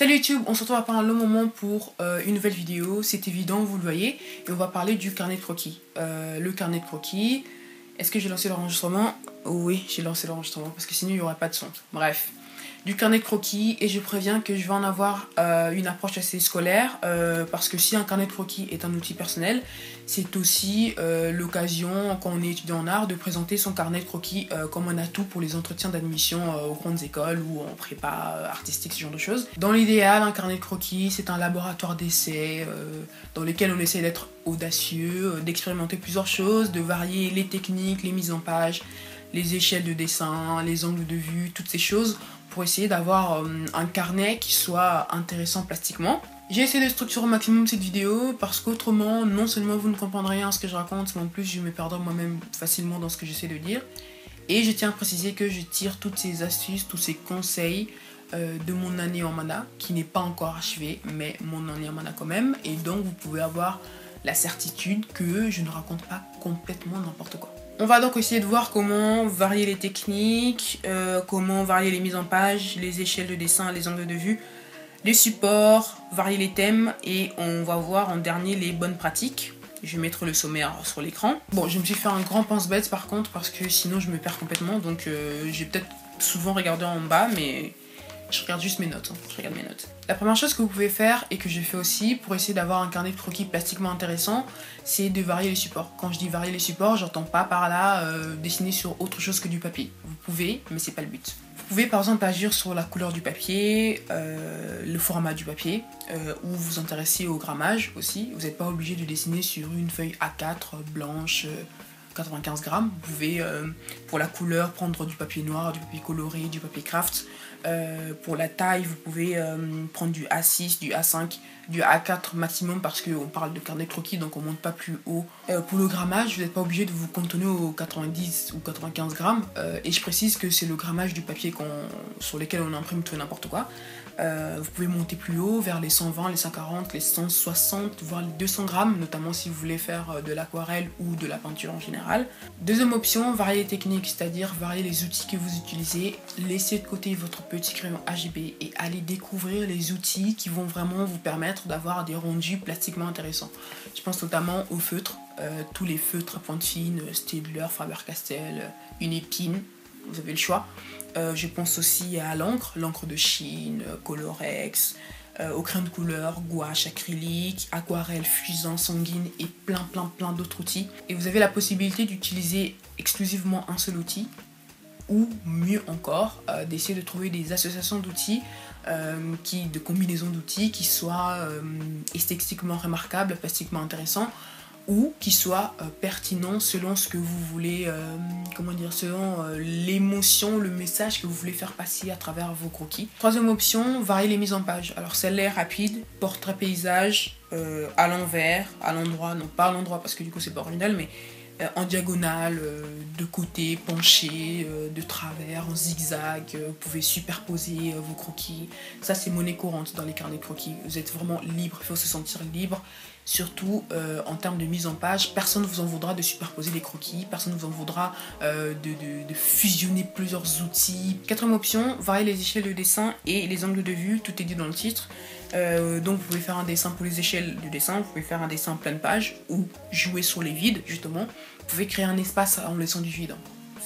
Salut YouTube, on se retrouve après un long moment pour une nouvelle vidéo, c'est évident, vous le voyez, et on va parler du carnet de croquis. Le carnet de croquis, est-ce que j'ai lancé l'enregistrement? Oui, j'ai lancé l'enregistrement parce que sinon il n'y aurait pas de son. Bref, du carnet de croquis, et je préviens que je vais en avoir une approche assez scolaire parce que si un carnet de croquis est un outil personnel, c'est aussi l'occasion, quand on est étudiant en art, de présenter son carnet de croquis comme un atout pour les entretiens d'admission aux grandes écoles ou en prépa artistique, ce genre de choses. Dans l'idéal, un carnet de croquis, c'est un laboratoire d'essai dans lequel on essaie d'être audacieux, d'expérimenter plusieurs choses, de varier les techniques, les mises en page, les échelles de dessin, les angles de vue, toutes ces choses pour essayer d'avoir un carnet qui soit intéressant plastiquement. J'ai essayé de structurer au maximum cette vidéo parce qu'autrement, non seulement vous ne comprendrez rien à ce que je raconte, mais en plus je me perdrai moi-même facilement dans ce que j'essaie de dire. Et je tiens à préciser que je tire toutes ces astuces, tous ces conseils de mon année en mana, qui n'est pas encore achevée, mais mon année en mana quand même. Et donc vous pouvez avoir la certitude que je ne raconte pas complètement n'importe quoi. On va donc essayer de voir comment varier les techniques, comment varier les mises en page, les échelles de dessin, les angles de vue, les supports, varier les thèmes et on va voir en dernier les bonnes pratiques. Je vais mettre le sommaire sur l'écran. Bon, je me suis fait un grand pense-bête par contre parce que sinon je me perds complètement, donc j'ai peut-être souvent regardé en bas, mais je regarde juste mes notes, je regarde mes notes. La première chose que vous pouvez faire, et que j'ai fait aussi, pour essayer d'avoir un carnet de croquis plastiquement intéressant, c'est de varier les supports. Quand je dis varier les supports, j'entends pas par là dessiner sur autre chose que du papier. Vous pouvez, mais c'est pas le but. Vous pouvez par exemple agir sur la couleur du papier, le format du papier, ou vous intéresser au grammage aussi. Vous n'êtes pas obligé de dessiner sur une feuille A4 blanche, 95 grammes. Vous pouvez, pour la couleur, prendre du papier noir, du papier coloré, du papier craft. Pour la taille, vous pouvez prendre du A6, du A5, du A4 maximum parce qu'on parle de carnet de croquis, donc on monte pas plus haut. Pour le grammage, vous n'êtes pas obligé de vous cantonner aux 90 ou 95 grammes. Et je précise que c'est le grammage du papier sur lequel on imprime tout et n'importe quoi. Vous pouvez monter plus haut vers les 120, les 140, les 160, voire les 200 grammes, notamment si vous voulez faire de l'aquarelle ou de la peinture en général. Deuxième option, varier les techniques, c'est-à-dire varier les outils que vous utilisez. Laissez de côté votre petit crayon RGB et allez découvrir les outils qui vont vraiment vous permettre d'avoir des rendus plastiquement intéressants. Je pense notamment aux feutres, tous les feutres à pointe fine, Staedtler, Faber-Castell, Unipin, vous avez le choix. Je pense aussi à l'encre de Chine, Colorex, au crayon de couleur, gouache, acrylique, aquarelle, fusain, sanguine et plein d'autres outils. Et vous avez la possibilité d'utiliser exclusivement un seul outil ou mieux encore, d'essayer de trouver des associations d'outils, de combinaisons d'outils qui soient esthétiquement remarquables, plastiquement intéressants, ou qui soit pertinent selon ce que vous voulez, selon l'émotion, le message que vous voulez faire passer à travers vos croquis. Troisième option, varier les mises en page. Alors celle-là est rapide, portrait paysage, à l'envers, à l'endroit, non pas à l'endroit parce que du coup c'est pas original, mais en diagonale, de côté, penché, de travers, en zigzag, vous pouvez superposer vos croquis. Ça c'est monnaie courante dans les carnets de croquis, vous êtes vraiment libre, il faut se sentir libre. Surtout en termes de mise en page, personne ne vous en voudra de superposer les croquis, personne ne vous en voudra de fusionner plusieurs outils. Quatrième option, varier les échelles de dessin et les angles de vue, tout est dit dans le titre. Donc vous pouvez faire un dessin pour les échelles de dessin, vous pouvez faire un dessin en pleine page ou jouer sur les vides justement. Vous pouvez créer un espace en laissant du vide.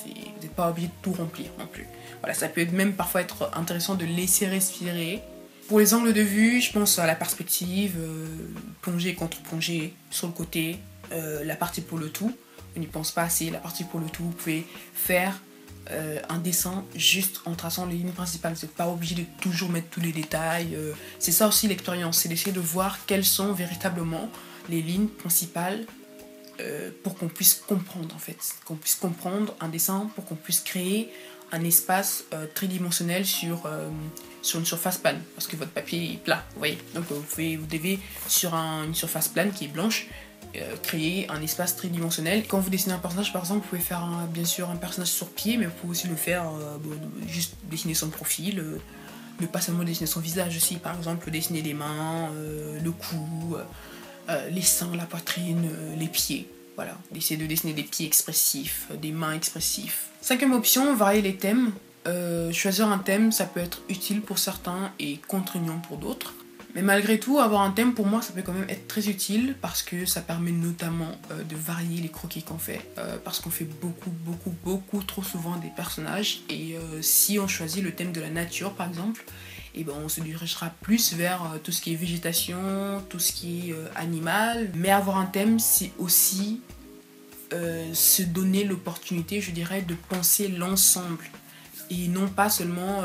Vous n'êtes pas obligé de tout remplir non plus. Voilà, ça peut même parfois être intéressant de laisser respirer. Pour les angles de vue, je pense à la perspective, plongée contre plongée sur le côté, la partie pour le tout. On n'y pense pas assez, la partie pour le tout. Vous pouvez faire un dessin juste en traçant les lignes principales. Vous n'êtes pas obligé de toujours mettre tous les détails. C'est ça aussi l'expérience, c'est d'essayer de voir quelles sont véritablement les lignes principales pour qu'on puisse comprendre en fait. Qu'on puisse comprendre un dessin, pour qu'on puisse créer un espace tridimensionnel sur une surface plane, parce que votre papier est plat, vous voyez. Donc vous devez, sur une surface plane qui est blanche, créer un espace tridimensionnel. Quand vous dessinez un personnage, par exemple, vous pouvez faire bien sûr un personnage sur pied, mais vous pouvez aussi le faire, juste dessiner son profil, ne pas seulement dessiner son visage aussi, par exemple dessiner les mains, le cou, les seins, la poitrine, les pieds. Voilà, essayer de dessiner des pieds expressifs, des mains expressifs. Cinquième option, varier les thèmes. choisir un thème, ça peut être utile pour certains et contraignant pour d'autres. Mais malgré tout, avoir un thème, pour moi, ça peut quand même être très utile parce que ça permet notamment de varier les croquis qu'on fait. Parce qu'on fait beaucoup trop souvent des personnages. Et si on choisit le thème de la nature, par exemple, et ben on se dirigera plus vers tout ce qui est végétation, tout ce qui est animal. Mais avoir un thème, c'est aussi se donner l'opportunité, je dirais, de penser l'ensemble. Et non pas seulement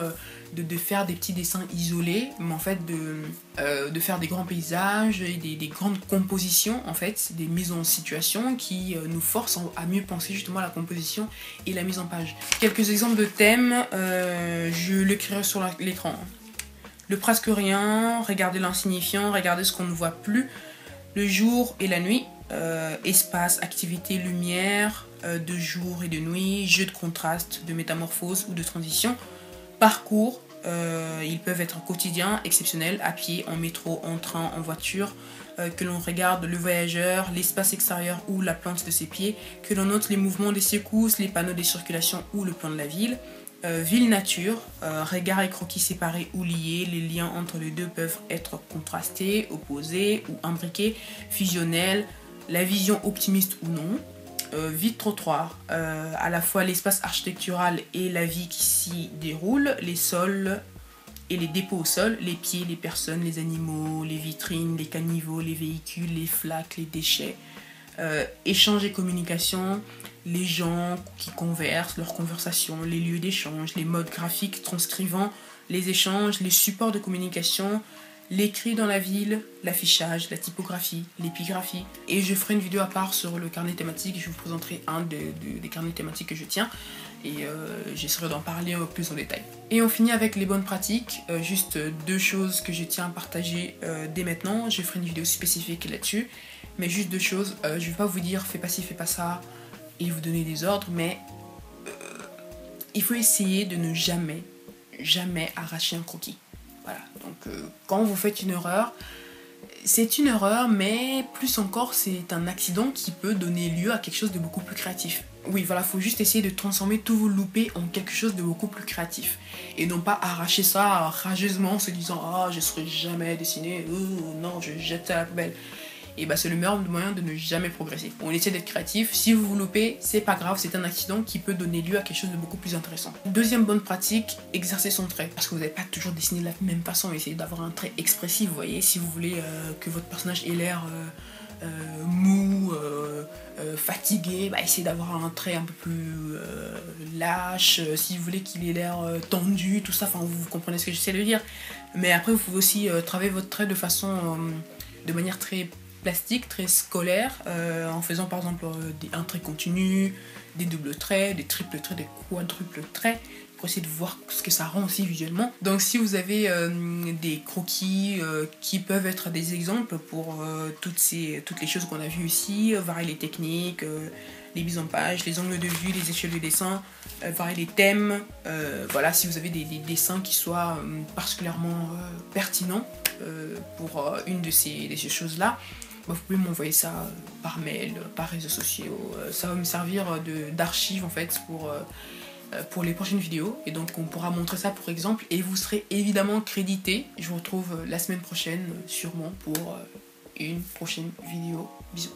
de faire des petits dessins isolés, mais en fait de faire des grands paysages et des grandes compositions, en fait, des mises en situation qui nous forcent à mieux penser justement la composition et la mise en page. Quelques exemples de thèmes, je l'écrirai sur l'écran. Le presque rien, regarder l'insignifiant, regarder ce qu'on ne voit plus, le jour et la nuit, espace, activité, lumière, de jour et de nuit, jeu de contraste, de métamorphose ou de transition, parcours, ils peuvent être quotidiens, exceptionnels, à pied, en métro, en train, en voiture, que l'on regarde le voyageur, l'espace extérieur ou la plante de ses pieds, que l'on note les mouvements des secousses, les panneaux des circulations ou le plan de la ville, ville-nature, regard et croquis séparés ou liés, les liens entre les deux peuvent être contrastés, opposés ou imbriqués, fusionnels, la vision optimiste ou non. Vide-trottoir, à la fois l'espace architectural et la vie qui s'y déroule, les sols et les dépôts au sol, les pieds, les personnes, les animaux, les vitrines, les caniveaux, les véhicules, les flaques, les déchets, échange et communication, les gens qui conversent, leurs conversations, les lieux d'échange, les modes graphiques transcrivant les échanges, les supports de communication, l'écrit dans la ville, l'affichage, la typographie, l'épigraphie. Et je ferai une vidéo à part sur le carnet thématique et je vous présenterai un des carnets thématiques que je tiens. Et j'essaierai d'en parler plus en détail. Et on finit avec les bonnes pratiques. Juste deux choses que je tiens à partager dès maintenant. Je ferai une vidéo spécifique là-dessus. Mais juste deux choses. Je ne vais pas vous dire fais pas ci, fais pas ça et vous donner des ordres. Mais il faut essayer de ne jamais arracher un croquis. Voilà, donc quand vous faites une erreur, c'est une erreur, mais plus encore, c'est un accident qui peut donner lieu à quelque chose de beaucoup plus créatif. Oui, voilà, faut juste essayer de transformer tous vos loupés en quelque chose de beaucoup plus créatif. Et non pas arracher ça rageusement en se disant « Ah, je ne saurais jamais dessiner, oh non, je jette ça à la poubelle ». Et bah c'est le meilleur moyen de ne jamais progresser. On essaie d'être créatif, si vous vous loupez, c'est pas grave, c'est un accident qui peut donner lieu à quelque chose de beaucoup plus intéressant. Deuxième bonne pratique, exercer son trait. Parce que vous n'allez pas toujours dessiner de la même façon, essayez d'avoir un trait expressif, vous voyez. Si vous voulez que votre personnage ait l'air mou, fatigué, bah essayez d'avoir un trait un peu plus lâche. Si vous voulez qu'il ait l'air tendu, tout ça, enfin vous comprenez ce que j'essaie de dire. Mais après vous pouvez aussi travailler votre trait de façon, de manière très plastique, très scolaire, en faisant par exemple un trait continu, des doubles traits, des triples traits, des quadruples traits, pour essayer de voir ce que ça rend aussi visuellement. Donc si vous avez des croquis qui peuvent être des exemples pour toutes les choses qu'on a vues ici, varier les techniques, les mises en page, les angles de vue, les échelles de dessin, varier les thèmes, voilà, si vous avez des dessins qui soient particulièrement pertinents pour une de ces choses-là, vous pouvez m'envoyer ça par mail, par réseaux sociaux. Ça va me servir d'archive en fait pour les prochaines vidéos. Et donc on pourra montrer ça pour exemple et vous serez évidemment crédité. Je vous retrouve la semaine prochaine sûrement pour une prochaine vidéo. Bisous.